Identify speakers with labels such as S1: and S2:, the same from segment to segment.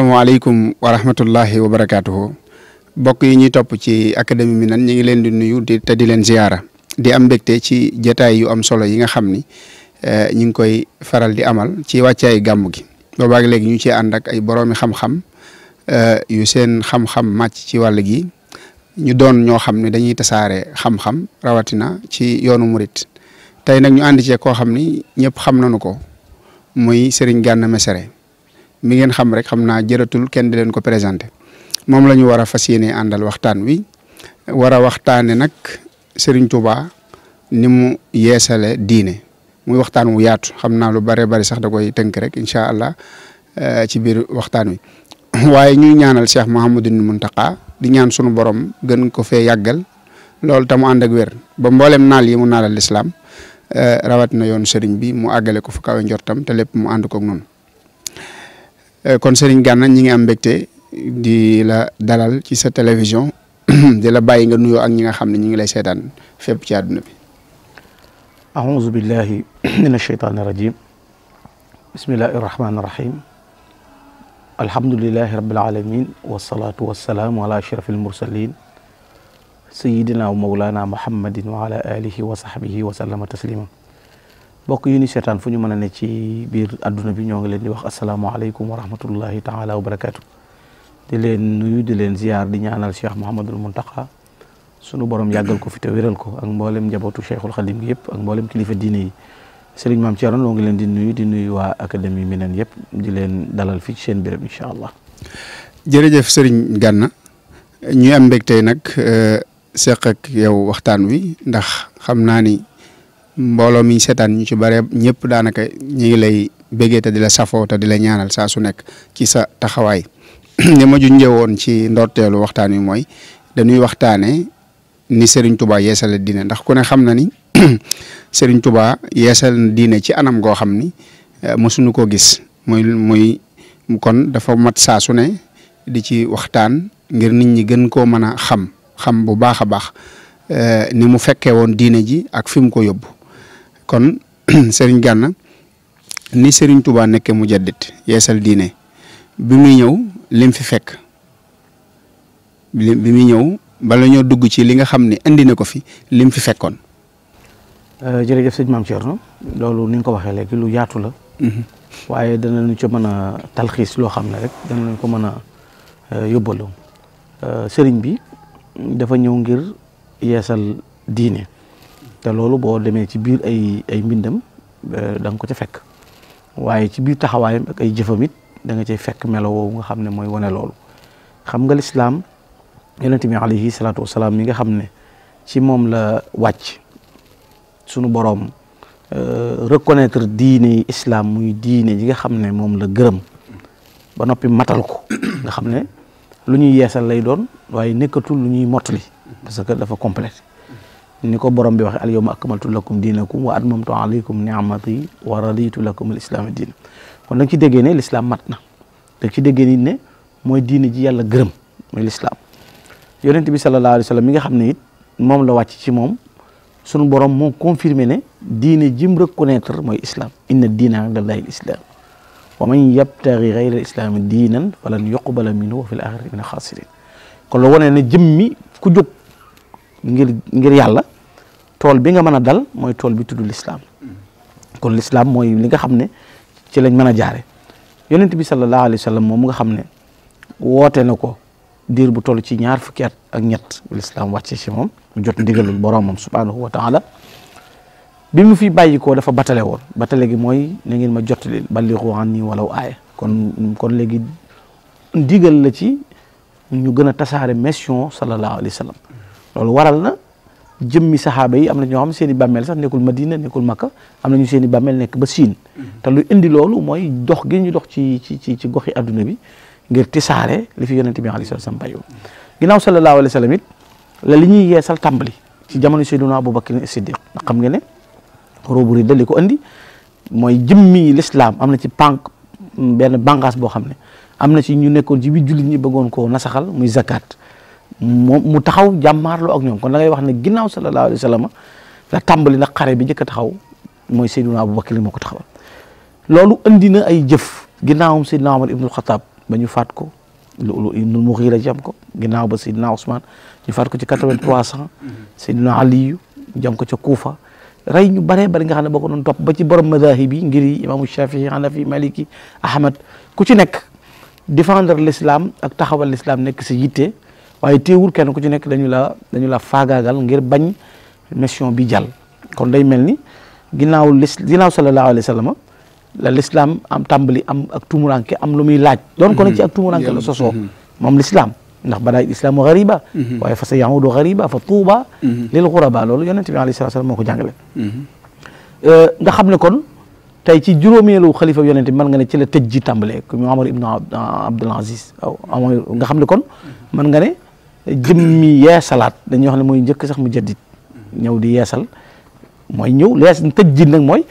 S1: asalaamaaleykum wa rahmatullahi wa barakaatuhu bokk yi ñuy topp ci académie Minane ñi ngi leen di nuyu te di leen ziyaara di am mbégte ci jataay yu am solo yi nga xam ni ñu ngi koy faral di amal ci wàccaay gàmmu gi boobaag léegi ñu ci ànd ak ay boroomi xam-xam yu seen xam-xam màcc ci wàll gi ñu doon ñoo xam ne dañuy tasaare xam-xam rawatina ci yoonu murit tey nag ñu ànd cee koo xam ni ñëpp xam nañu ko muy Serigne Gana Messere mi ngeen xam rek xam naa jëratul kenn di leen ko présenté moom la ñu war a fas yéene àndal waxtaan wi war a waxtaane nag Serigne Touba ni mu yeesale diine muy waxtaan wu yaatu xam naa lu bare bari sax da koy tënk rek incha allah ci biir waxtaan wi waaye ñuy ñaanal Cheikh Mouhamadou Mountakha di ñaan sunu borom gën ko fee yàggal loolu te mu ànd ak wér ba mboolem naal yi mu naalal lislaam rawat na yoon Serigne bi mu àggale ko fu kawe njortam te lépp mu ànd koog noonu. kon Serigne Gana ñi ngi am mbégte di la dalal ci sa télévision di la bàyyi nga nuyoo ak ñi nga xam ne ñi ngi lay seetaan fépp ci àdduna bi.
S2: a'uuzu billahi mina shaytaani rajim bismillahi rahmaani rahim alhamdulillahi rabbil alamin wasalaatu wasalaamu ala ashrafil mursalin sayidina wa mawlana muhammadin wa ala alihi wa sahbihi wa sallama taslima bokk yi ni seetaan fu ñu mën a ne ci biir adduna bi ñoo ngi leen di wax asalaamaaleykum wa rahmatullahi taala wa barakaatu di leen nuyu di leen ziyaar di ñaanal Cheikh Mouhamadul Mountakha sunu borom yàggal ko fi te wéral ko ak mboolem njabootu Cheikhul Khadim gi yëpp ak mboolem kilifa diine yi Serigne Mame Thierno noo ngi leen di nuyu waa académie Minane yëpp di leen dalal fii ci seen béréb incha allah.
S1: jërëjëf Serigne Gana ñuy am mbégte nag seq ak yow waxtaan wi ndax xam naa ni. mbooloo mi seetaan ñu ci bare ñëpp daanaka ñu ngi lay béggee te di la safoo te di la ñaanal saa su nekk ci sa taxawaay li ma junjee woon ci ndorteelu waxtaan wi mooy dañuy waxtaanee ni Serigne Touba yeesal diine ndax ku ne xam na ni Serigne Touba yeesal diine ci anam goo xam ni mosuñu ko gis muy kon dafa mat saa su ne di ci waxtaan ngir nit ñi gën koo mën a xam bu baax a baax ni mu fekkee woon diine ji ak fi mu ko yóbbu. kon Serigne Gana ni Serigne Touba nekkee mujaddid yeesal diine bi muy ñëw lim fi fekk bi muy ñëw bala ñoo dugg ci li nga xam ne indi na ko fi lim fi fekkoon.
S2: jërëjëf sëñ Mame Thierno loolu ni nga ko waxee léegi lu yaatu la. waaye danañu ca mën a talxiis loo xam ne rek danañ ko mën a yóbbaloo Serigne bi dafa ñëw ngir yeesal diine. te loolu boo demee ci biir ay mbindam da nga ko ca fekk waaye ci biir taxawaayam ak ay jëfam it da nga cay fekk melo woowu nga xam ne mooy wane loolu xam nga lislaam yonent bi alayhi salaatu wasalaam mi nga xam ne ci moom la wàcc sunu boroom reconnaître diine islam muy diine yi nga xam ne moom la gërëm ba noppi matal ko nga xam ne lu ñuy yeesal lay doon waaye nekkatul lu ñuy mottali parce que dafa complète ni ko borom bi waxe al yawma akmaltu lakum diinakum wa atmamtu alaykum ni'mati wa raditu lakum al islaama diin kon da nga ci déggee ne l'islam mat na da nga ci déggee ni ne mooy diine ji yàlla gërëm mooy l'islam yonent bi sallallahu alayhi wa sallam mi nga xam ne it moom la wàcc ci moom sunu borom moo confirmé ne diine jim reconnaître mooy islam inna diina inda allahi al islam wa man yabtaghi ghayra al islami diinan falan yuqbala minhu wa fil akhirati min al khasirin kon la wone ne jëmmi ku jóg ngir yàlla tool bi nga mën a dal mooy tool bi tudd l'islam kon l'islam mooy li nga xam ne ci lañ mën a jaare yonent bi sallallahu alayhi wa sallam moom nga xam ne woote na ko diir bu toll ci 2 fukki at ak ñett l'islam wàcce ci moom mu jot ndigalul boromam subhanahu wa taala bi mu fi bàyyi ko dafa batale woon batale gi mooy na ngeen ma jottali ballighu anni walaw aaya kon léegi ndigal la ci ñu gën a tasaare mission sallallahu alayhi wa sallam loolu waral na jëmmi saxaaba yi am na ñoo xam seen i bàmmeel sax nekkul Madina nekkul Makka am nañu seen i bàmmeel nekk ba Siin te lu indi loolu mooy dox gi ñu dox ci goxi adduna bi ngir tisaare li fi yonente bi alayhi salaam bàyyi ginnaaw sallallahu alayhi wa sallam it la li ñuy yeesal tàmbali ci jamono Seydina Abubakar Siddiq ndax xam nga ne roobu ridda li ko andi mooy jëmmi l'islam am na ci benn bànqaas boo xam ne am na ci ñu nekkoon ci biir jullit ñi bëggoon koo nasaxal muy zakat mu taxaw jàmmaarloo ak ñoom kon da ngay wax ne ginnaaw sallallahu alayhi wa sallam la tàmbali nag xare bi njëkk a taxaw mooy Seydina Abubakar moo ko taxawal loolu andi na ay jëf ginnaawam Seydina Omar ibnul Xataab ba ñu faat ko lu Ibnul Mughira jam ko ginnaaw ba Seydina Ousmane ñu faat ko ci 8300 Seydina Aliyu jam ko ca Kuufa rey ñu baree bari nga xam ne boo ko doon topp ba ci borom madahib yi ngir yi imaamu Shafii Hanafi Maliki Ahmad ku ci nekk défendre l'islam ak taxawal l'islam nekk si yitte waaye teewul kenn ku ci nekk dañu la faagaagal ngir bañ mission bi jàll. kon day mel ni ginnaaw sallallahu alayhi wa sallam la l'islam am tàmbali am ak tumuranke am lu muy laaj. doon ko ne ci ak tumuranke la sosoo moom l'islam ndax bada islaamu ghariba waaye fa sa yahudu ghariba fa tuuba lil ghuraba loolu yonente bi alayhi salatu wasallam moo ko jàngale. nga xam ne kon tey ci juróomeelu xalifa yonente bi mën nga ne ci la tëj ji tàmbalee comme Omar ibn Abdul Aziz nga xam ne kon mën nga ne jëmmi yeesalaat dañuy wax ne mooy njëkk sax mu jaddit ñëw di yeesal mooy ñëw tëj ji nag mooy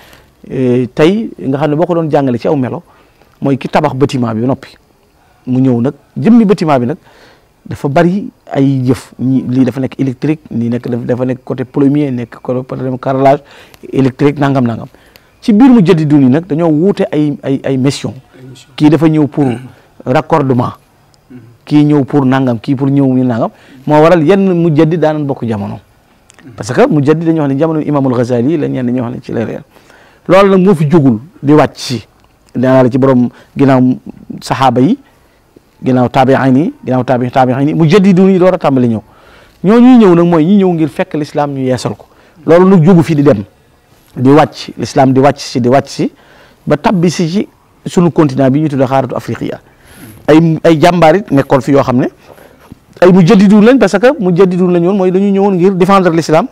S2: tey nga xam ne boo ko doon jàngale ci aw melo mooy ki tabax bâtiment bi noppi mu ñëw nag jëmmi bâtiment bi nag dafa bari ay jëf lii dafa nekk électrique lii dafa nekk côté plombier nekk côté carrelage électrique nangam ci biir mu jëddi duni nag dañoo wuute ay mission kii dafa ñëw pour raccordement kii ñëw pour nangam kii pour ñëw ñu nangam moo waral yenn mu jëddi daanan bokk jamono parce que mu jëddi dañuy wax ne jamono Imaamul Ghazali la ñenn ñoo xam ne ci la réer loolu nag moo fi jógul di wàcc si danaa la ci borom ginnaaw saxaaba yi ginnaaw taabi'in yi mu jaddidu yi door a tàmbali ñëw ñuy ñëw nag mooy ñi ñëw ngir fekk l'islam ñu yeesal ko loolu nag jógu fi di dem di wàcc l'islam di wàcc si ba tabbi si ci sunu continent bi ñu tuddee xaaratu afriqiya ay jàmbaarit nekkoon fi yoo xam ne ay mu jaddidu lañ parce que mu jaddidu lañ woon mooy dañu ñëwoon ngir défendre l'islam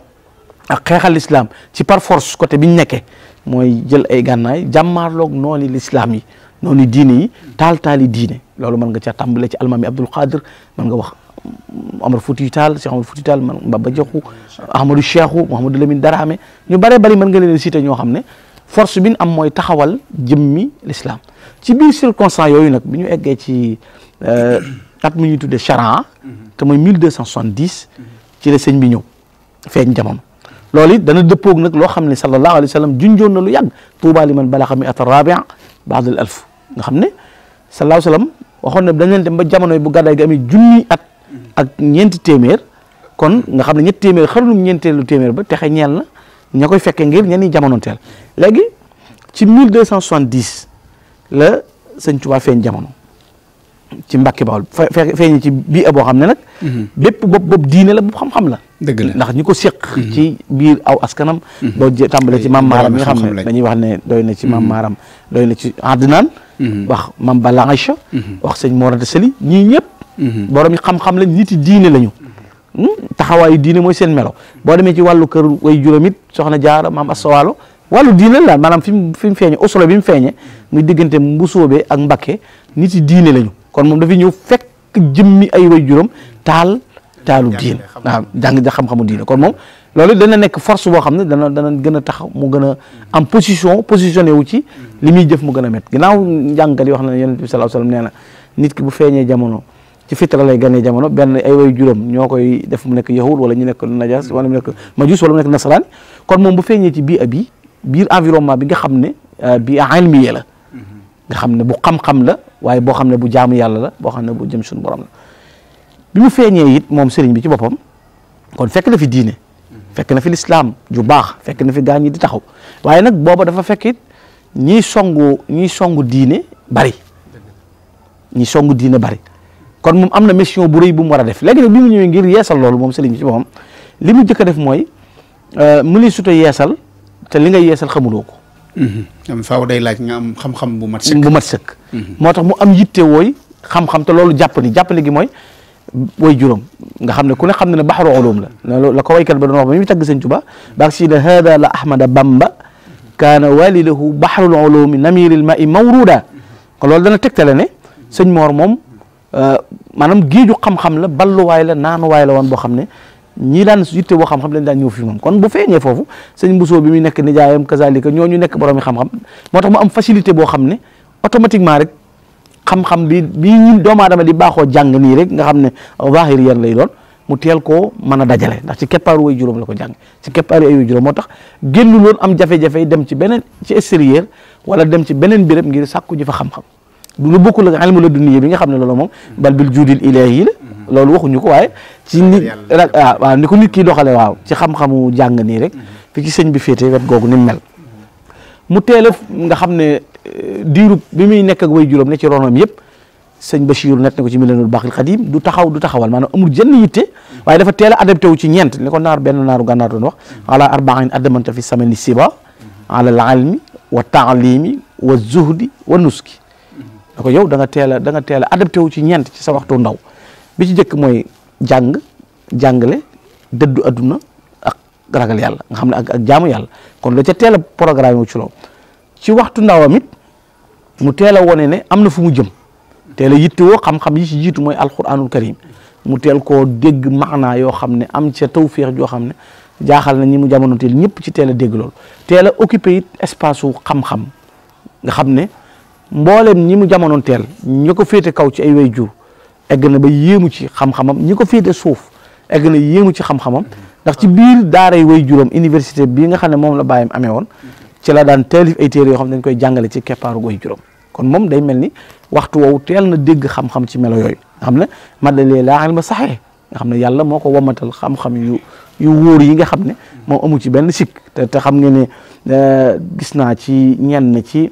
S2: ak xeexal l'islam ci par force côté bi ñu nekkee mooy jël ay gànnaay jàmmaarloog noonu l'islam yi noonu diine yi taali diine loolu mën nga ca tàmbale ci almaami Abdul Qadir mën nga wax Omar Foutiyou Tall Cheikh Omar Foutiyou Tall man Baba Diakhou Ahmadou Cheikhou Mouhamadou Lamine Darame ñu bëree bëri mën nga leen cité ñoo xam ne force bi ñu am mooy taxawal jëmmi l'islam ci biir circonstance yooyu nag bi ñu eggee ci at mi ñuy tuddee charan te mooy 1270 ci la sëñ bi ñëw feeñ jamono loolu it dana dëppoog nag loo xam ne sallallahu alayhi wa sallam junjoon na lu yàgg tuuba liman balaxa mi at rabia baad al alf nga xam ne sallallahu alayhi wa sallam waxoon ne dañ leen dem ba jamono bu gàddaay gi amee junni at ak ñeenti téeméer kon nga xam ne ñetti téeméer xarulum ñeenteelu téeméer ba texe ñeel na ña koy fekkee ngir ñenn ñi jamono teel léegi ci 1270 la sëñ Tuubaa feeñ jamono ci Mbàkke Bawol feeñ ci bii boo xam ne nag bépp bopp diine la bu xam-xam la
S1: dëgg la
S2: ndax ñi ko séq ci biir aw askanam boo tàmbalee ci maam Maaram mi nga xam ne dañuy wax ne doy na ci maam Maaram doy na ci Adnaan wax maam Balla Aïcha wax sëñ Mor Anta Sali ñii ñëpp borom yi xam-xam lañ nit yi diine lañu taxawaayu diine mooy seen melo boo demee ci wàllu kër way juróom it soxna Jaara maam Asta Waalo wàllu diine la maanaam fi mu feeñe osolo bi mu feeñe muy diggante Mbusoobe ak Mbakke nit yi diine lañu kon moom dafay ñëw fekk jëmmi ay way juróom taalu diine waaw jàng xam-xamu diine kon moom loolu dana nekk force boo xam ne dana gën a taxaw mu gën a am positionné wu ci li muy jëf mu gën a métti ginnaaw njàngkat yi wax na ne yonent bi sallallahu alayhi wasallam nee na nit ki bu feeñee jamono ci fitra lay ganee jamono benn ay way juróom ñoo koy def mu nekk yahud wala ñu nekk najas wala mu nekk majus wala mu nekk nasaraan kon moom bu feeñee ci biir environnement bi nga xam ne bi ilmiya la nga xam ne bu xam-xam la waaye boo xam ne bu jaamu yàlla la boo xam ne bu jëm suñu borom la bi mu feeñee it moom sëriñ bi ci boppam kon fekk na fi diine fekk na fi l'islam ju baax fekk na fi gaa ñi di taxaw waaye nag booba dafa fekk it ñiy songu diine bari kon moom am na mission bu rëy bu mu war a def léegi nag bi mu ñëwee ngir yeesal loolu moom sëriñ bi ci boppam li mu jëkk a def mooy mu li suta yeesal te li nga yeesal xamuloo ko
S1: am faaw day laaj nga am xam-xam bu mat sëkk
S2: moo tax mu am yitte wooy xam-xam te loolu jàppale gi mooy way juróom nga xam ne ku ne xam ne baxru ulum la ko waykat ba doon wax ba muy tagg sëñ Tuba baak si ne hada la ahmada bamba kaana walidahu baxrul ulumi namiril ma'i mawruda kon loolu dana tegtale ne sëñ Moor moom maanaam géeju xam-xam la balluwaay la naanuwaay la woon boo xam ne ñii daan yitte boo xam-xam lañ daan ñëw fi moom kon bu feeñee foofu sëñ Mbusoo bi muy nekk nijaayam kazalika ñooñu nekk borom xam-xam moo tax mu am facilité boo xam ne automatiquement rek xam-xam bi ñun doomu aadama di baaxoo jàng nii rek nga xam ne zahir yan lay doon mu teel koo mën a dajale ndax ci keppaaru way juróom la ko jàng ci keppaaru ay way juróom moo tax génnu loon am jafe-jafe dem ci extérieur wala dem ci beneen béréb ngir sàkku ji fa xam-xam du lu bokkul ak ilmu ladunniya bi nga xam ne loolu moom bal bil juudil ilaahi la loolu waxuñu ko waaye ci nit waaw ni ko nit ki doxale waaw ci xam-xamu jàng nii rek fi ci sëñ bi féete wet googu ni mu mel mu teel a nga xam ne diirub bi muy nekk ak way juróom ne ci ronam yëpp sëñ Bachir net na ko ci Minanul Baaxil Xadiim du taxawal maanaam amul jënn yitte waaye dafa teel a adapté wu ci ñeent li ko benn naaru gànnaar doon wax ala arba'in adamanta fi samani siba ala al ilmi wa taalimi wa zuhdi wa nuski da ko yow da nga teel a adapté wu ci ñeent ci sa waxtu ndaw bi ci njëkk mooy jàngale dëddu adduna ak ragal yàlla nga xam ne ak jaamu yàlla kon la ca teel a programme wu ci loolu ci waxtu ndawam it mu teel a wone ne am na fu mu jëm teel a yittewoo xam-xam yi ci jiitu mooy alquranul karim mu teel koo dégg maanaa yoo xam ne am ca tawfiix joo xam ne jaaxal na ñi mu jamono teel ñëpp ci teel a dégg loolu teel a occupé it espace su xam-xam nga xam ne mboolem ñi mu jamono teel ñi ko féete kaw ci ay way jur egg na ba yéemu ci xam-xamam ñi ko féete suuf egg na yéemu ci xam-xamam ndax ci biir daaray way juróom université bii nga xam ne moom la bàyyam amee woon ci la daan taalif ay téere yoo xam ne dañ koy jàngale ci keppaaru way juróom kon moom day mel ni waxtu woowu teel na dégg xam-xam ci melo yooyu nga xam ne madalee laa ilma saxee nga xam ne yàlla moo ko wamatal xam-xam yu wóor yi nga xam ne moom amu ci benn sikk te xam nga ne gis naa ci ñenn ci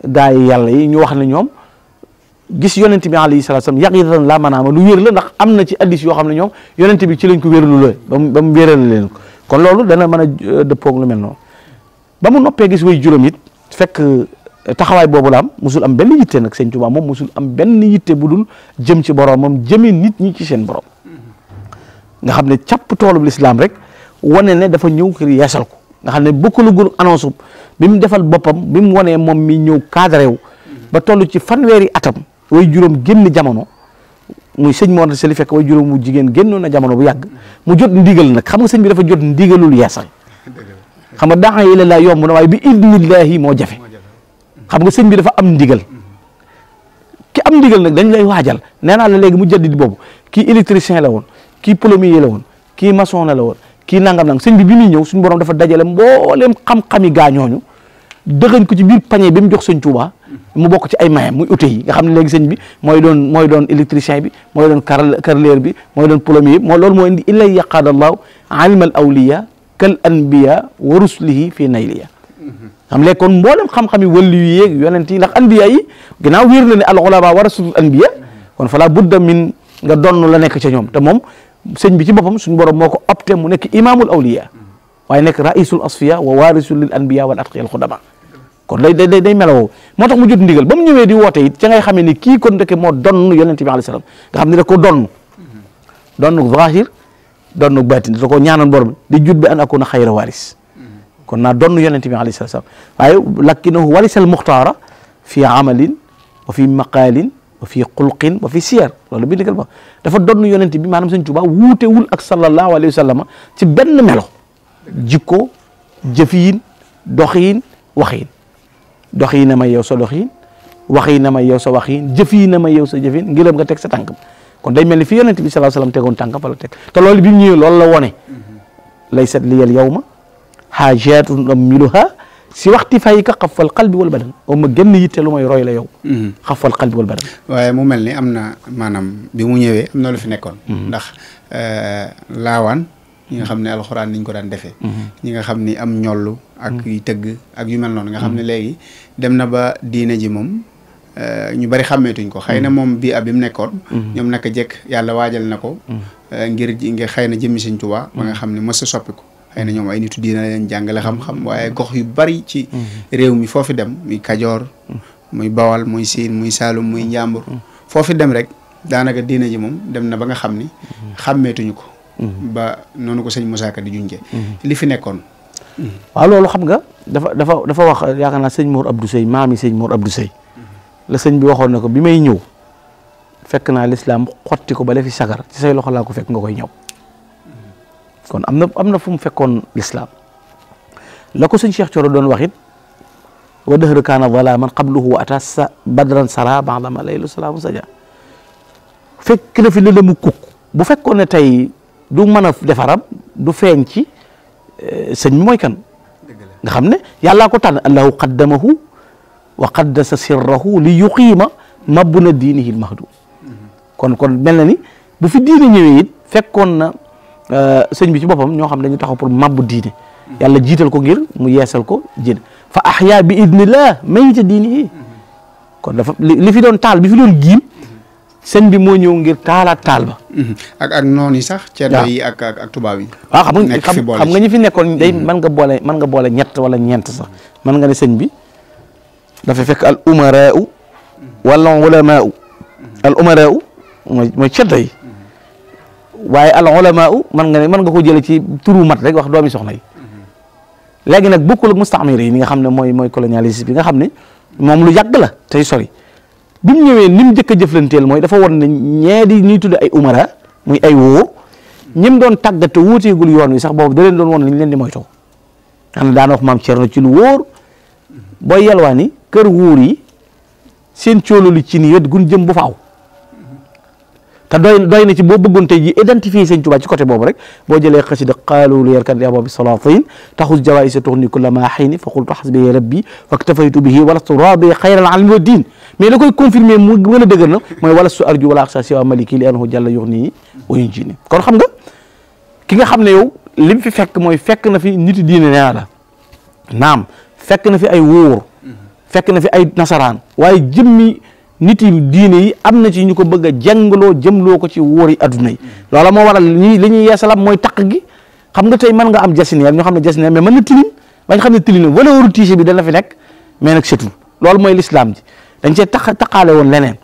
S2: gaa yi yàlla yi ñu wax ne ñoom gis yonent bi alayhi salaatu salaam yaqidatan laa manaama lu wér la ndax am na ci addis yoo xam ne ñoom yonent bi ci lañ ko wérlu la ba mu wéral leen ko kon loolu dana mën a dëppoog lu mel noonu ba mu noppee gis way juróom it fekk taxawaay boobu la am musul am benn yitte nag sëñ Tuubaa moom musul am benn yitte bu dul jëm ci boromam jëmee nit ñi ci seen borom nga xam ne càpp toolub lislaam rek wane ne dafa ñëw kër yeesal ko nga xam ne bokkalagul annonce bi mu defal boppam bi mu wanee moom mi ñëw cadré wu ba toll ci fanweeri atam way juróom génn jamono muy sëñ Mor Sali fekk way juróom mu jigéen génnoon na jamono bu yàgg mu jot ndigal nag xam nga sëñ bi dafa jot ndigalul yeesal xam nga daa ila laa yomb na waaye bi idnillahi moo jafe xam nga sëñ bi dafa am ndigal ki am ndigal nag dañ lay waajal nee naa la léegi mu jaddid boobu kii électricien la woon kii plombier la woon kii maçon la woon kii nangam sëñ bi muy ñëw suñu borom dafa dajale mbooleem xam-xami gaañooñu dëxañ ko ci biir pañe bi mu jox sëñ Touba mu bokk ci ay mayam muy ute yi nga xam ne léegi sëñ bi mooy doon électricien bi mooy doon carreleur bi mooy doon plombier bi loolu moo indi illay yaqaadallahu alima al awliya kal anbiya wa rusulihi fii nayliya xam léegi kon mboolem xam-xami wàllu yu yeeg yonent yi ndax anbiya yi ginnaaw wér na ne al ulama wa rasulul anbiya kon fala budda min nga donn la nekk ca ñoom te moom sëñ bi ci boppam suñu borom moo ko opté mu nekk imamul awliya waaye nekk raisul asfiya wa warisul lil anbiya wal atqiya al xudama kon day melawoo moo tax mu jot ndigal ba mu ñëwee di woote it ca ngay xamee ni kii kon ndeke moo donn yonent bi alayhi salaam nga xam ne da ko donn zahir donn baatin da ko ñaanoon borom di jut bi an akuna xayra waris kon naa donn yonent bi alayhi salaam waaye lakkinahu warisal muxtaara fi amalin wa fi maqaalin wa fi xulqin wa fi siyar loolu bi ndigal ba dafa donn yonent bi maanaam sëñ Tuubaa wuutewul ak sallallahu alayhi wa sallam ci benn melo jikko jëfiin doxiin waxiin doxiin na may yow sa doxiin waxiin na may yow sa waxiin jëfiin na may yow sa jëfiin ngiram nga teg sa tànkam kon day mel ni fi yonent bi sallallahu alayhi wa sallam tegoon tànkam fa la teg te loolu bi mu ñëwee loolu la wone laysat liyal yawma haajatun amiluha si waxti fay ka xafal qalbi wal badan o ma gën yitte lu may roy la yow xafal qalbi wal badan
S1: waaye mu mel ni am na maanaam bi mu ñëwee am na lu fi nekkoon ndax laawaan ñi nga xam ne alxuraan niñ ko daan defee ñi nga xam ni am ñollu ak yu tëgg ak yu mel noonu nga xam ne léegi dem na ba diine ji moom ñu bari xàmmeetuñ ko xëy na moom bi ab bi mu nekkoon ñoom naka jekk yàlla waajal na ko ngir xëy na jëmmi Sëñ Tuubaa ba nga xam ne mës a soppiku xëy na ñoom ay nitu diina leen jàngale xam-xam waaye gox yu bari ci réew mi foofi dem muy Kajoor muy Bawal muy Siin muy Saalum muy Njàmbur foofi dem rek daanaka diine ji moom dem na ba nga xam ni xàmmeetuñu ko ba noonu ko sëñ Moussa Ka di junjee li fi nekkoon
S2: waaw loolu xam nga dafa wax yaakaar naa sëñ Mor Abdou Sey maami sëñ Mor Abdou Sey la sëñ bi waxoon na ko bi may ñëw fekk naa lislaam xotti ko ba la fi sagar ci say loxo laa ko fekk nga koy ñëw kon am na fu mu fekkoon lislaam la ko sëñ Cheikh Thioro doon wax it wa dëhër kaana zalaaman qabluhu wa ata sa badran sara ba'dama laylu salaamu saja fekk na fi lëndëmu kukk bu fekkoon ne tey du mën a defaram du feeñ ci sëñ bi mooy kan nga xam ne yàllaa ko tànn allahu qaddamahu wa qaddasa sirrahu li yuqiima mabbu na diinihil mahdu kon mel na ni bu fi diine ñëwee it fekkoon na sëñ bi ci boppam ñoo xam dañu taxaw pour mabbu diine yàlla jiital ko ngir mu yeesal ko jën fa ahya bi idnillah mayita diinihi kon dafa li fi doon taal bi fi doon giim sëñ bi moo ñëw ngir taalaat taal ba.
S1: ak noonu yi sax. ceddo yi ak tubaab yi.
S2: waaw xam nga ñi fi nekkoon day mën nga boole ñett wala ñeent sax mën nga ne sëñ bi dafa fekk al umaraa'u wala ulamaa'u al umaraa'u mooy ceddo yi waaye al ulamaa'u mën nga ko jëlee ci turu mat rek wax doomi soxna yi léegi nag bokkul ak mustaamir yi nga xam ne mooy colonialiste bi nga xam ne moom lu yàgg la tey sori. bi mu ñëwee ni mu njëkk a jëflanteel mooy dafa won ne ñee di ñuy tudde ay umara muy ay wóor ñim doon tàggate wuuteegul yoon wi sax boobu da leen doon won li ñu leen di moytoo xam ne daana wax maam Cerno ci lu wóor booy yalwaani kër wóor yi seen cóololu ci ni wet gun jëm bu faaw te doy na ci boo bëggoon tey ji identifier Sëñ Tuubaa ci côté boobu rek boo jëlee xasida qaalu li yarkan yaa bi salaatin taxus jawaïsa tuxni kulla ma xiini fa qultu xasbi rabbi waktafaytu bihi walastu raadi xayral almi wa diin mais da koy confirmer mu gën a dëgër na mooy walastu arju wala axsa siwa maliki li annahu jàlla yuxni wa yunjini kon xam nga ki nga xam ne yow li mu fi fekk mooy fekk na fi niti diine nee la naam fekk na fi ay wóor fekk na fi ay nasaraan waaye jëmmi nit yi diine yi am na ci ñu ko bëgg a jàngaloo jëmloo ko ci wóori adduna yi loola moo waral li ñuy yeesalam mooy taq gi xam nga tey mën nga am jasineer ñoo xam ne jasineer mais mën na tilim bañ xam ne tilim wala waru tiise bi dana fi nekk mais nag setul loolu mooy l'islam ji dañ cee taqaale woon leneen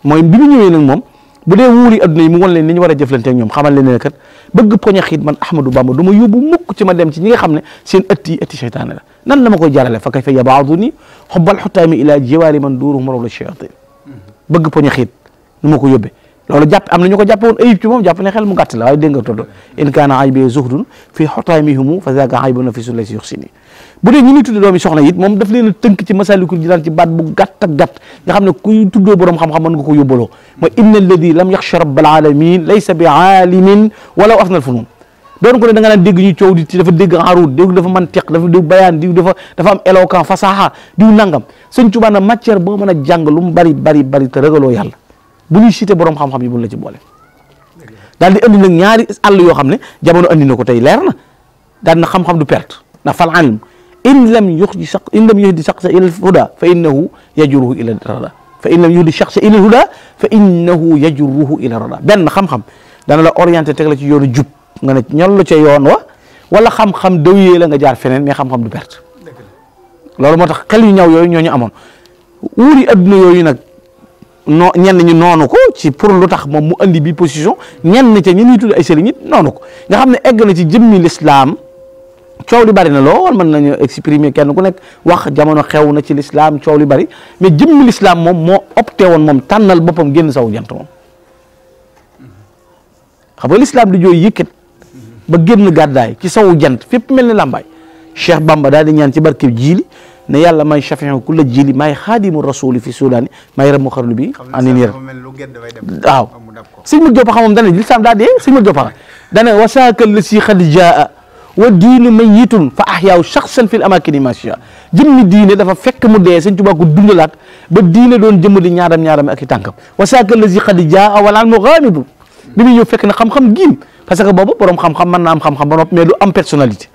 S2: mooy bi mu ñëwee nag moom bu dee wóori adduna yi mu won leen ni ñu war a jëflante ak ñoom xamal leen ne kat bëgg poña xiit man Ahmadou Bamba du ma yóbbu mukk ci ma dem ci ñi nga xam ne seen ëtti seytaane la nan la ma koy jarale fa kayfa yabaaduni xubbal xutaami ila jiwaari man duuruhum rawla shayatin bëgg poñe xiit nu ma ko yóbbee loolu jàpp am na ñu ko jàppe woon ayib ci moom jàpp ne xel mu gàtt la waaye dégg nga todd in kaana aybe zuhdun fii xotaamihumu fa zaaka aybu nafisu lay si yox si nii bu dee ñi ñuy tudde doomi soxna it moom daf leen a tënk ci masalikul jinaan ci baat bu gàtt ak gàtt nga xam ne kuy tuddoo borom xam-xam mën nga ko yóbbaloo mooy inna alladi lam yaxsha rabbal alamin laysa bi aalimin walaw afnal funun doon ko ne da nga naan dégg ñu coow di ci dafa dégg arut diw dafa mantiq dafa dégg bayaan diw dafa am éloquent fasaha diw nangam Sëñ Tuubaa na matière boo mën a jàng lu mu bari te ragaloo yàlla bu ñuy cité borom xam-xam yi bu la ci boole daal di andi nag ñaari àll yoo xam ne jamono andi na ko tey leer na daal na xam-xam du perte ndax fal ilm in lam yuhdi shakhsa ila al-huda fa innahu yajruhu ila rada fa in lam yuhdi shakhsa ila al-huda fa innahu yajruhu ila rada benn xam-xam dana la orienté teg la ci yoonu jub nga ne ñol la ca yoon wala xam-xam dawyee la nga jaar feneen mais xam-xam du perte loolu moo tax xel yu ñaw yooyu ñooñu amoon wuuri adduna yooyu nag ñenn ñi noonu ko ci pour lu tax moom mu andi bi position ñenn ca ñi ñuy tudd ay sëriñ it noonu ko nga xam ne egg na ci jëmmi l'islam coow li bari na lool mën nañu exprimer kenn ku nekk wax jamono xew na ci l'islam coow li bari mais jëmmi l'islam moom moo opté woon moom tànnal boppam génn saw jant moom xam nga l'islam di jooy yëkkat ba génn gàddaay ci sawu jant fépp mel ni làmbaay Cheikh Bamba daal di ñaan ci barkeb jiili ne yàlla may chafi'u kulla jiili may xaadimu rasuli fi sudaani may ramu xarnu bi anin yër waaw sëñ Mat Jopa xam moom dane l'islam daa dee sëñ Mat Jopa dane wasaakal la si xad jaa wa diinu mayitun fa ahyaaw shaxsan fil amakini masia jëmmi diine dafa fekk mu dee Sëñ Tuubaa ko dundalaat ba diine doon jëmm di ñaadam ak i tànkam wasaakal la si xad jaa wala al mughamidu bi muy ñëw fekk na xam-xam giim parce que boobu borom xam-xam mën na am xam-xam ba noppi mais du am personnalité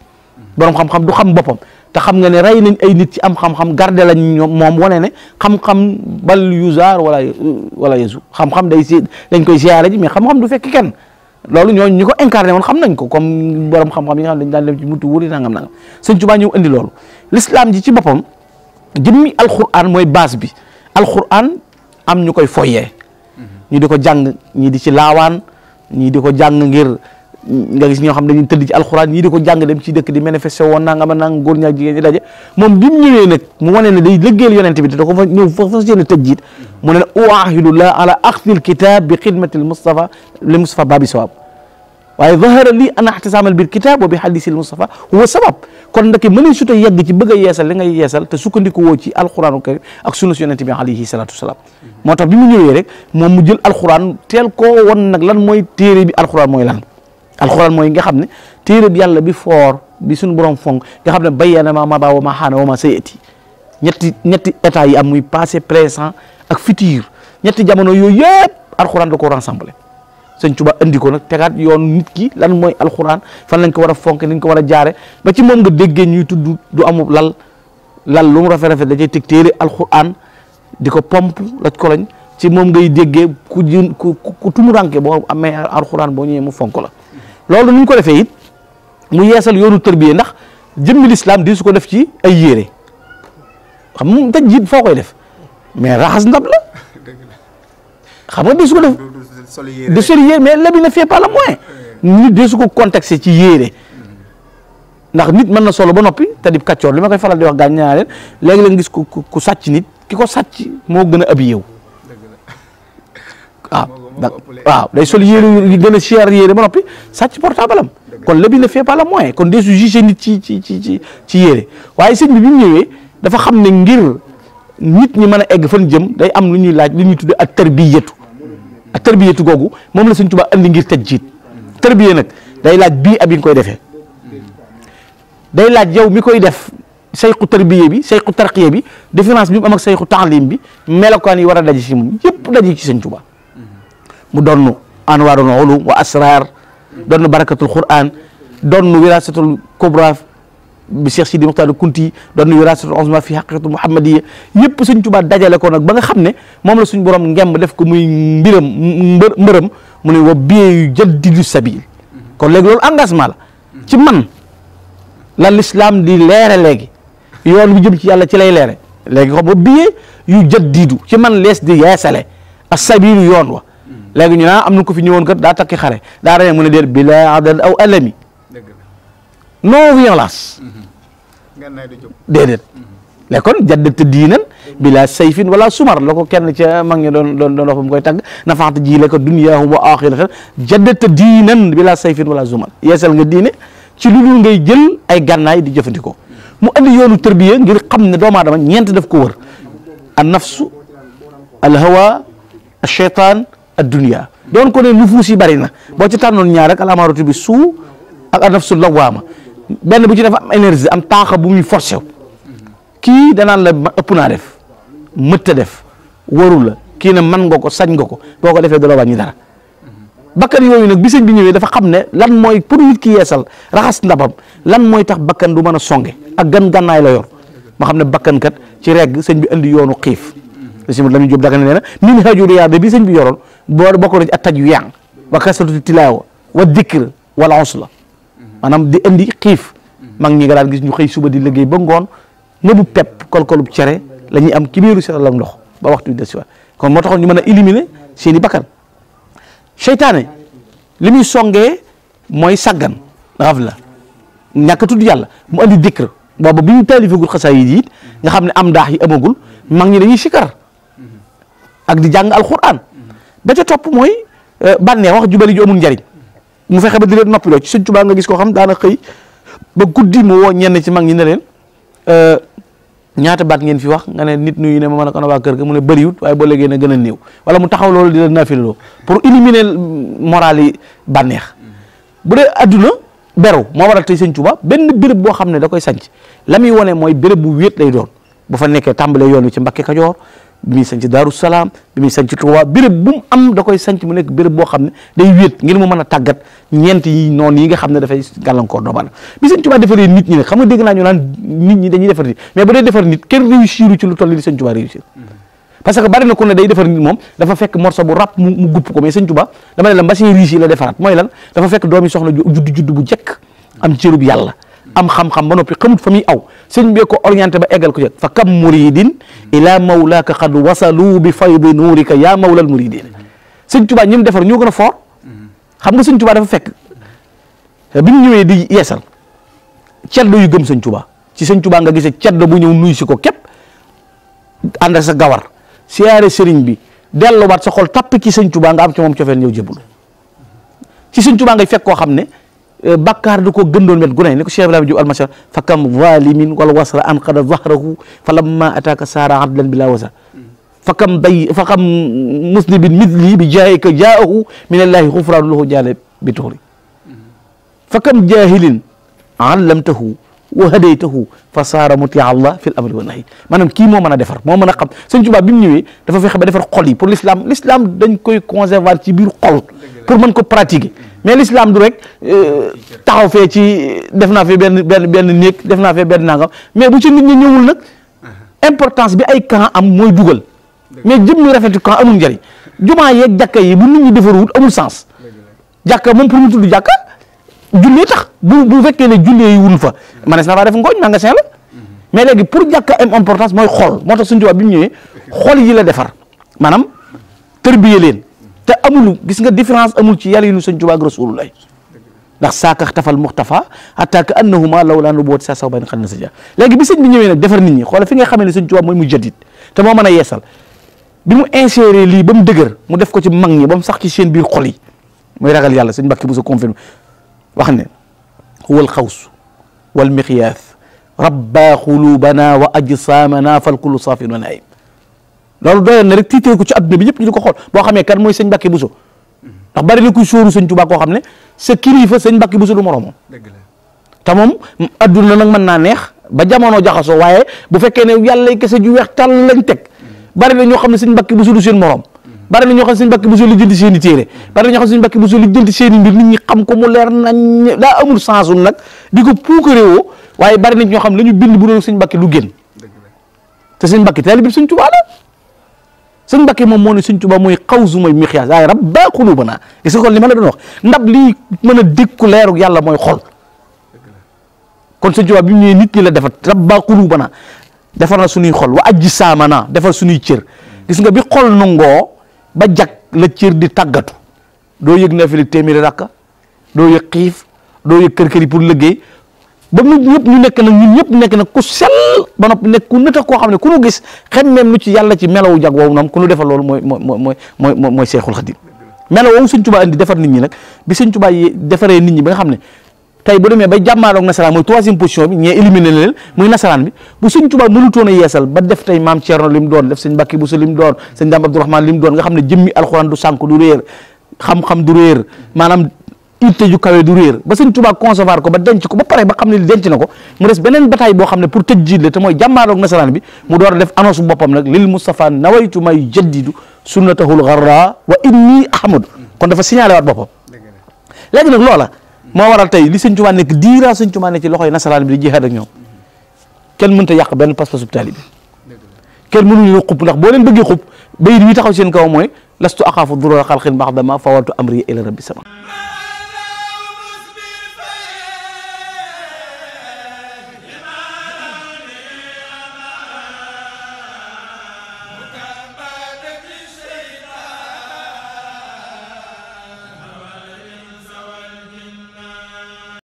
S2: borom xam-xam du xam boppam te xam nga ne rey nañ ay nit ci am xam-xam garde lañ ñoom moom wane ne xam-xam bal yuzaar wala yesu xam-xam dañ koy ziyaare ji mais xam-xam du fekk kenn loolu ñooñu ñi ko incarné woon xam nañ ko comme borom xam-xam yi nga xam dañ daan dem ci mutu wuri nangam Sëñ Tuubaa ñëw indi loolu l'islam ji ci boppam jëmmi alquran mooy base bi alquran am ñu koy foyee ñu di ko jàng ñii di ci laawaan ñii di ko jàng ngir nga gis ñoo xam dañuy tëdd ci alxuraan ñii di ko jàng dem ci dëkk di manifesté woon nangam nang góor ñaak jigéen ñi daje moom bi mu ñëwee nag mu wane ne day lëggeel yonent bi te da ko fa ñëw fa fas yéene tëj jiit mu ne uahidullah ala axdil kitab bi xidmati Mustafa li Mustafa babi sawab waaye zahara lii ana ihtisamal bil kitab wa bi hadisil Mustafa huwa sabab kon ndeke mënuñ suta yegg ci bëgg a yeesal li ngay yeesal te sukkandiku woo ci alxuraanu karim ak sunna si yonent bi alayhi salatu wasalaam moo tax bi mu ñëwee rek moom mu jël alxuraan teel koo won nag lan mooy téere bi alxuraan mooy lan alxuraan mooy nga xam ne téere bi yàlla bi foor bi suñu borom fonk nga xam ne bayyana ma mada wa ma xaana wa ma sayati ñetti état yi am muy passé présent ak futur ñetti jamono yooyu yëpp alxuraan da ko rassemblé sëñ Tuubaa andi ko nag tegaat yoon nit ki lan mooy alxuraan fan lañ ko war a fonk ni ñu ko war a jaare ba ci moom nga déggee ñuy tudd du amul lal lu mu rafet da cay teg téere alxuraan di ko pomp laj ko lañ ci moom ngay déggee ku tumuranke boo amee alxuraan boo ñëwee mu fonk la loolu ni ñu ko defee it mu yeesal yoonu tërbiye ndax jëmmi lislaam di su ko def ci ay yére xam nga taj jiit foo koy def mais raxas ndab la xam nga di su ko def de sol yére mais l'habit ne fait pas le moyen nit de su ko contexte ci yére ndax nit mën na solo ba noppi te di kàccoor li ma koy faral di wax gaañ ñaa leen léegi-léeg gis ku sàcc nit ki ko sàcc moo gën a habillé wu waaw day sol yére yu gën a cher yére ba noppi sàcc portable am kon l'habit ne fait pas le moyen kon de su jugé nit ci yére waaye sëñ bi mu ñëwee dafa xam ne ngir nit ñi mën a egg fan jëm day am lu ñuy laaj lu ñuy tudde ak tarbiyatu ak tarbiyatu googu moom la Sëñ Tuubaa andi ngir tajdiid tarbiya nag day laaj bii ab yi nga koy defee day laaj yow mi koy def sayxu tarbiya bi sayxu tarqiya bi différence bi mu am ak sayxu taalim bi melokaan yi war a daje ci moom yëpp daje ci Sëñ Tuubaa mu donnu anwaarul ulum wa asrar donnu barakatul Qur'an donnu wirasatul kubra bi Cheikh Sidi Muxtaar Kunti doon wiraasatul uzma fi haqiqatul muhammadiyya yëpp Sëñ Tuubaa dajale ko nag ba nga xam ne moom la suñ borom ngemb def ko muy mbërëm mu ne wa biyu jaddidu sabil kon léegi loolu engagement la ci man la l'islam di leere léegi yoon bi jëm ci yàlla ci lay leere léegi xam wa biye yu jaddidu ci man lees di yeesale as-sabil yoon wa léegi ñu am na ko fi ñëwoon kat daa takki xare daa rey mu ne déet bila adad aw alami non violence déedéet léegi kon jaddata diinan bila sayfin wala sumar la ko kenn ca mag ñi doon wax ba mu koy tagg nafaxta ji la ko duniyaahu wa axiratan jaddata diinan bila sayfin wala sumar yeesal nga diine ci lu dul ngay jël ay gànnaay di jëfandikoo mu andi yoonu tërbiya ngir xam ne doomu aadama ñeent daf ko wër an nafsu al hawa al cheytaan ad dunia doon ko ne nufuus yi bari na boo ci tànnoon ñaar rek al amaaratu bi suu ak an nafsu lawaama benn bu ci dafa am énergie am taaxa bu muy forcé wu kii danaan la ëpp naa def mëtta def waru la kii ne man nga ko sañ nga ko boo ko defee doo wàññi dara bakkan yooyu nag bi sëñ bi ñëwee dafa xam ne lan mooy pour nit ki yeesal raxas ndabam lan mooy tax bakkan du mën a songe ak gànnaay la yor ma xam ne bakkan kat ci regg sëñ bi andi yoonu xiif si la muy jóob daga ne nee na min haju riyaada bi sëñ bi yoroon bokk na ci at taj yu yang wa kasratu tilaawa wa dikr wala ons la maanaam di indi xiif mag ñi nga daan gis ñu xëy suba di liggéey ba ngoon nëbu pepp kolkolub cere la ñuy am ci biiru si lam ndox ba waxtu bi des wa kon moo taxoon ñu mën a éliminer seen i bakkan seytaane li muy songee mooy saggan raf la ñàkk a tudd yàlla mu andi dikr boobu bi ñu taalifagul xasaayid yi nga xam ne am daax yi amagul mag ñi dañuy sikar ak di jàng alquran ba ca topp mooy bànneex wax jubali ju amul njariñ mu fexe ba di leen noppiloo ci Sëñ Tuubaa nga gis koo xam daana xëy ba guddi mu woo ñenn ci mag ñi ne leen ñaata baat ngeen fi wax nga ne nit nuyu ne ma mën a ko waa kër ga mu ne bëriwut waaye boo léegi ne gën a néew wala mu taxaw loolu di leen naafiloo pour éliminer moral yi bànneex bu dee adduna beru moo waral tey Sëñ Tuubaa benn béréb boo xam ne da koy sanc la muy wone mooy béréb bu wéet lay doon bu fa nekkee tàmbalee yoon wi ci Mbakke Kajoor bi muy sanc Daaru Salaam bi muy sanc Tuubaa béréb bu mu am da koy sanc mu nekk béréb boo xam ne day wéet ngir mu mën a tàggat ñeent yi noonu yi nga xam ne dafay gàllankoor doomu aadama bi Sëñ Tuubaa defaree nit ñi nag xam nga dégg naa ñu naan nit ñi dañuy defar nit mais bu dee defar nit kenn réussir ci lu toll li Sëñ Tuubaa réussir parce que bari na ku ne day defar nit moom dafa fekk morceau bu rap mu gupp ko mais Sëñ Tuubaa dama ne la mbasi riche yi la defaraat mooy lan dafa fekk doomi soxna judd bu jekk am cërub yàlla am xam-xam ba noppi xamut fa muy aw sëñ bee ko orienté ba eggal ko fa kam muridin ila mawlaaka qad wasalu bi faydi nuurika yaa mawlal muridin Sëñ Tuubaa ñi mu defar ñoo gën a fort xam nga Sëñ Tuubaa dafa fekk bi ñu ñëwee di yeesal ceddo yu gëm Sëñ Tuubaa ci Sëñ Tuubaa nga gisee ceddo bu ñëw nuyu si ko képp ànd ak sa gawar siyaare sëriñ bi delluwaat sa xol tapp ci Sëñ Tuubaa nga am ci moom cofeel ñëw jébbalu ci Sëñ Tuubaa ngay fekk koo xam ne bakkaar du ko gëndoon met gu ne ni ko Cheikh Ibrahima Diop almasar fa kam zalimin wala wasra an qada zahrahu fa lamma ataka saara adlan bila wasa fa kam musnibin mithli bi jaayika jaahu min allahi xufraanu lahu jaale bi tuxri fa kam jahilin allamtahu wa hadaytahu fa saara mutia Allah fil amri wa nahi maanaam kii moo mën a defar moo mën a xam sëñ Tuubaa bi mu ñëwee dafa fexe ba defar xol yi pour l'islam dañ koy conserver ci biir xol pour mën ko pratiquer mais l'islam du rek taxaw fee ci def naa fee benn néeg def naa fee benn nangam mais bu ci nit ñi ñëwul nag importance bi ay camp am mooy dugal mais jëm ñu rafetu camp amul njëriñ jumaa yeeg jàkka yi bu nit ñi defarul amul sens jàkka moom pour mu tudd jàkka jullee tax bu fekkee ne jullee yi wul fa manees na faa def ngooñ magasin la mais léegi pour jàkka am importance mooy xol moo tax suñu tubaab bi mu ñëwee xol yi la defar maanaam tërbiye leen te amul gis nga différence amul ci yàlla yi nu suñ tubaab ak rasulullah ndax saakax tafal muxtafa hatta ka annahuma lawlaa nubuwwati sa saw bay na xam na sa ja léegi bi sëñ bi ñëwee nag defar nit ñi xoolal fi nga xamee ne suñ tubaab mooy mu jadid te moo mën a yeesal bi mu inséré lii ba mu dëgër mu def ko ci mag ñi ba mu sax ci seen biir xol yi mooy ragal yàlla sëñ Mbàkke bu sa confirmé wax ne huwa alxaws wal miqyaas rabba xulubana wa ajsamana fal kullu saafin wa naim loolu doyoon na rek tiitee ko ci adduna bi ñëpp ñu di ko xool boo xamee kan mooy sëñ Mbàkke Buso ndax bari na kuy sóoru sëñ Tuubaa koo xam ne sa kilifa sëñ Mbàkke Buso du moroomam te moom adduna nag mën naa neex ba jamono jaxasoo waaye bu fekkee ne yàlla kese ju weex tàll lañ teg bari na ñoo xam ne sëñ Mbàkke Buso du seen morom bari na ñoo xam ne sëñ Mbàkke Buso li jënti seen i téere bari na ñoo xam ne sëñ Mbàkke Buso li jënti seen i mbir nit ñi xam ko mu leer nañ daa amul sensu nag di ko puukaréewoo waaye bari na ñoo xam ne la ñu bind bu doon sëñ Mbàkke du génn te sëñ Mbàkke taalibe bi sëñ Tuubaa la sëñ Mbàkke moom moo ne sëñ Tuubaa mooy xawsu mooy miqyaas waaye rabba qulubana gis nga kon li ma la doon wax ndab lii mën a dékku leeru yàlla mooy xol kon sëñ Tuubaa bi mu ñëwee nit ñi la defar rabba qulubana defar na suñuy xol wa ajsaamana defar suñuy cër gis nga bi xol nangoo ba jag la cër di tàggatu doo yëg naafila téeméeri rakka doo yëg xiif doo yëg kër-kër yi pour liggéey ba nit ñëpp ñu nekk nag ñun ñëpp nekk nag ku sell ba noppi nekk ku nit koo xam ne ku nu gis xem même lu ci yàlla ci melawu jag woowu noonu ku nu defal loolu mooy Seexul Xadiim melaw woowu Sëñ Tuubaa indi defar nit ñi nag bi Sëñ Tuubaa yi defaree nit ñi ba nga xam ne tey bu demee bay jàmmaaloog nasaraan mooy troisième position bi ñee éliminé leen muy nasaraan bi bu Sëñ Tuubaa mënutoon a yeesal ba def tey maam Thierno li mu doon def sëñ Mbàkke Buso li mu doon sëñ Daam Abdourahmane li mu doon nga xam ne jëmmi alxuraan du sànk du réer xam-xam du réer maanaam itte ju kawe du réer ba Sëñ Tuubaa concevoir ko ba denc ko ba pare ba xam ne denc na ko mu des beneen bataille boo xam ne pour tëj jiit la te mooy jàmmaaloog nasaraan bi mu door a def annonce boppam nag lil Mustafa nawaytu may jaddidu sunnatahul gharra wa inni ahmadu kon dafa signalé waat boppam léegi nag loola moo waral tey li Sëñ Tuubaa nekk diira Sëñ Tuubaa nekk ci loxoy nasaraan bi di jihaad ak ñoom kenn mënta yàq benn pas-pasu taalibe kenn mënuñu la xupp ndax boo leen bëggee xupp bayit wi taxaw seen kaw mooy lastu axaafu durura xalqin ba'da ma fawaltu amri ila rabbi sama